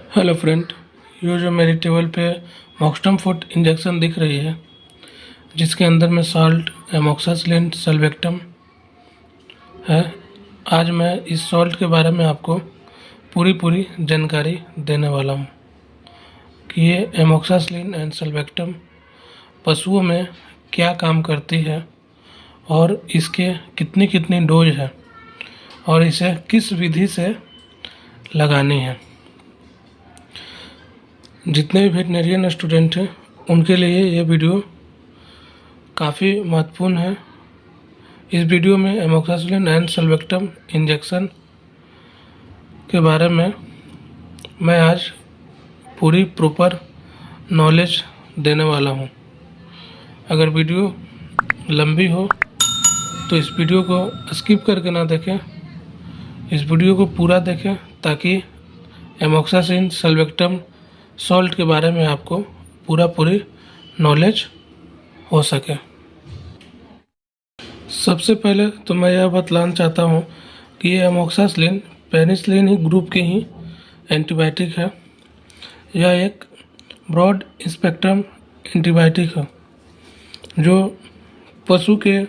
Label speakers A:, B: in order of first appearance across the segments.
A: Hello friend, ये जो मेरी टेबल पे मॉक्सटम फुट इंजेक्शन दिख रही है, जिसके अंदर में सॉल्ट, एमोक्सासिलिन, सल्वेक्टम है। आज मैं इस सॉल्ट के बारे में आपको पूरी जानकारी देने वाला हूँ कि ये एमोक्सासिलिन एंड सल्वेक्टम पशुओं में क्या काम करती है और इसके कितनी डोज है और इसे किस विधि से लगानी है। जितने भी वेटनरियन स्टूडेंट हैं उनके लिए ये वीडियो काफ़ी महत्वपूर्ण है। इस वीडियो में एमोक्सासिलिन एंड सल्वेक्टम इंजेक्शन के बारे में मैं आज पूरी प्रॉपर नॉलेज देने वाला हूँ। अगर वीडियो लंबी हो तो इस वीडियो को स्किप करके ना देखें, इस वीडियो को पूरा देखें ताकि एमोक्सासिलिन सल्वेक्टम सॉल्ट के बारे में आपको पूरी नॉलेज हो सके। सबसे पहले तो मैं यह बतलाना चाहता हूँ कि ये एमोक्सासिलिन पेनिसिलिन ही ग्रुप की ही एंटीबायोटिक है। यह एक ब्रॉड स्पेक्ट्रम एंटीबायोटिक है जो पशु के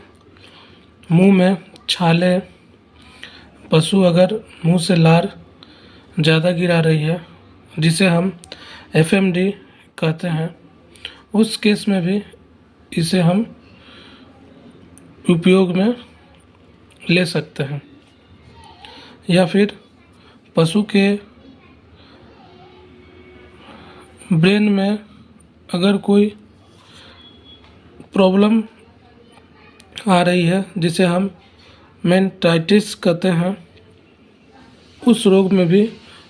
A: मुंह में छाले, पशु अगर मुंह से लार ज़्यादा गिरा रही है जिसे हम FMD कहते हैं, उस केस में भी इसे हम उपयोग में ले सकते हैं। या फिर पशु के ब्रेन में अगर कोई प्रॉब्लम आ रही है जिसे हम मेनिंजाइटिस कहते हैं, उस रोग में भी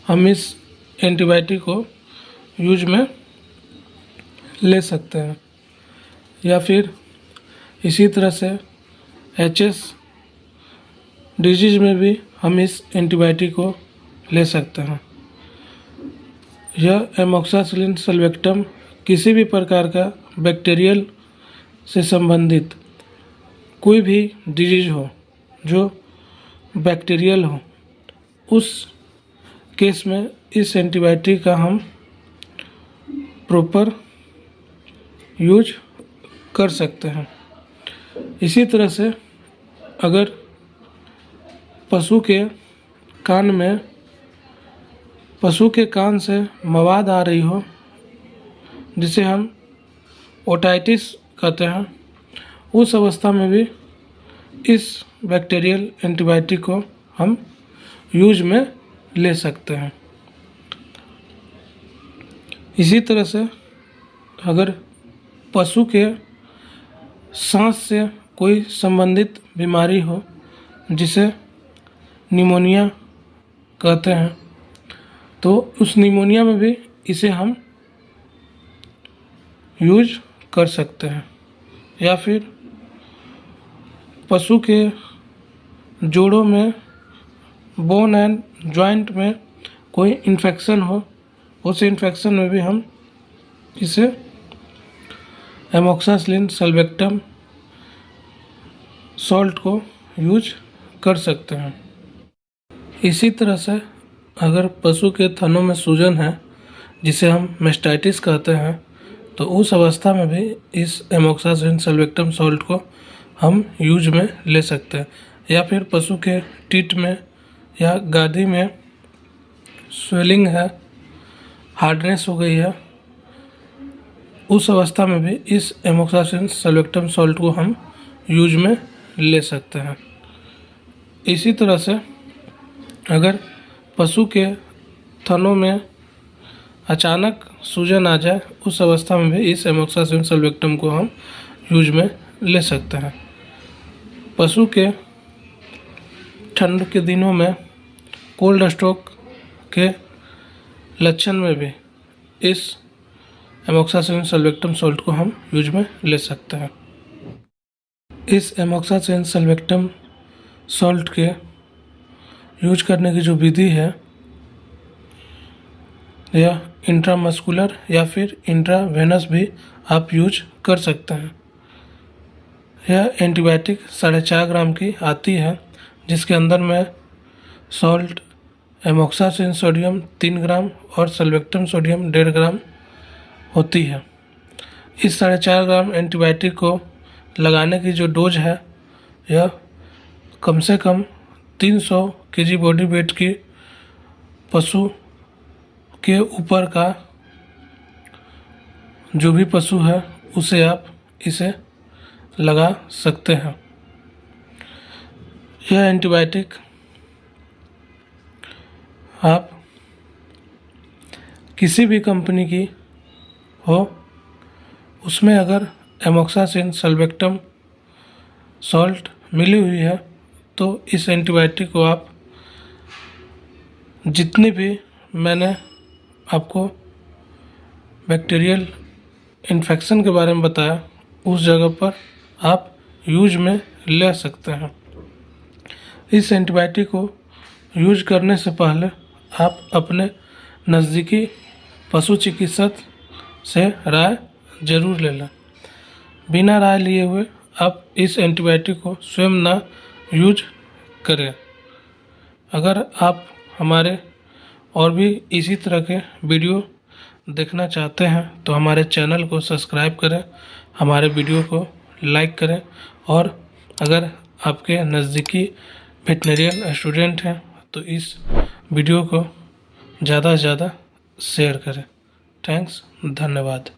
A: हम इस एंटीबायोटिक को यूज में ले सकते हैं। या फिर इसी तरह से HS डिजीज में भी हम इस एंटीबायोटिक को ले सकते हैं। यह एमोक्सासिलिन सल्वेक्टम किसी भी प्रकार का बैक्टीरियल से संबंधित कोई भी डिजीज हो जो बैक्टीरियल हो, उस केस में इस एंटीबायोटिक का हम प्रॉपर यूज कर सकते हैं। इसी तरह से अगर पशु के कान से मवाद आ रही हो जिसे हम ओटाइटिस कहते हैं, उस अवस्था में भी इस बैक्टीरियल एंटीबायोटिक को हम यूज में ले सकते हैं। इसी तरह से अगर पशु के सांस से कोई संबंधित बीमारी हो जिसे निमोनिया कहते हैं, तो उस निमोनिया में भी इसे हम यूज कर सकते हैं। या फिर पशु के जोड़ों में, बोन एंड जॉइंट में कोई इन्फेक्शन हो, उस इन्फेक्शन में भी हम इसे एमोक्सासिलिन सल्वेक्टम सॉल्ट को यूज कर सकते हैं। इसी तरह से अगर पशु के थनों में सूजन है जिसे हम मेस्टाइटिस कहते हैं, तो उस अवस्था में भी इस एमोक्सासिलिन सल्वेक्टम सॉल्ट को हम यूज में ले सकते हैं। या फिर पशु के टीथ में या गादी में स्वेलिंग है, हार्डनेस हो गई है, उस अवस्था में भी इस एमोक्सासिलिन सल्वेक्टम सॉल्ट को हम यूज में ले सकते हैं। इसी तरह से अगर पशु के थनों में अचानक सूजन आ जाए, उस अवस्था में भी इस एमोक्सासिलिन सल्वेक्टम को हम यूज में ले सकते हैं। पशु के ठंड के दिनों में कोल्ड स्ट्रोक के लक्षण में भी इस एमोक्सासिलिन सल्वेक्टम सॉल्ट को हम यूज में ले सकते हैं। इस एमोक्सासिलिन सल्वेक्टम सॉल्ट के यूज करने की जो विधि है, यह इंट्रामस्कुलर या फिर इंट्रावेनस भी आप यूज कर सकते हैं। यह एंटीबायोटिक 4.5 ग्राम की आती है जिसके अंदर में सॉल्ट एमोक्सासिन सोडियम 3 ग्राम और सल्वेक्टम सोडियम 1.5 ग्राम होती है। इस 4.5 ग्राम एंटीबायोटिक को लगाने की जो डोज है यह कम से कम 300 kg बॉडी वेट की पशु के ऊपर का जो भी पशु है उसे आप इसे लगा सकते हैं। यह एंटीबायोटिक आप किसी भी कंपनी की हो उसमें अगर एमोक्सासिन सल्वेक्टम सॉल्ट मिली हुई है तो इस एंटीबायोटिक को आप जितनी भी मैंने आपको बैक्टीरियल इन्फेक्शन के बारे में बताया उस जगह पर आप यूज में ले सकते हैं। इस एंटीबायोटिक को यूज करने से पहले आप अपने नज़दीकी पशु चिकित्सक से राय ज़रूर ले लें। बिना राय लिए हुए आप इस एंटीबायोटिक को स्वयं ना यूज करें। अगर आप हमारे और भी इसी तरह के वीडियो देखना चाहते हैं तो हमारे चैनल को सब्सक्राइब करें, हमारे वीडियो को लाइक करें और अगर आपके नज़दीकी वेटनरियन स्टूडेंट हैं तो इस वीडियो को ज़्यादा से ज़्यादा शेयर करें। थैंक्स, धन्यवाद।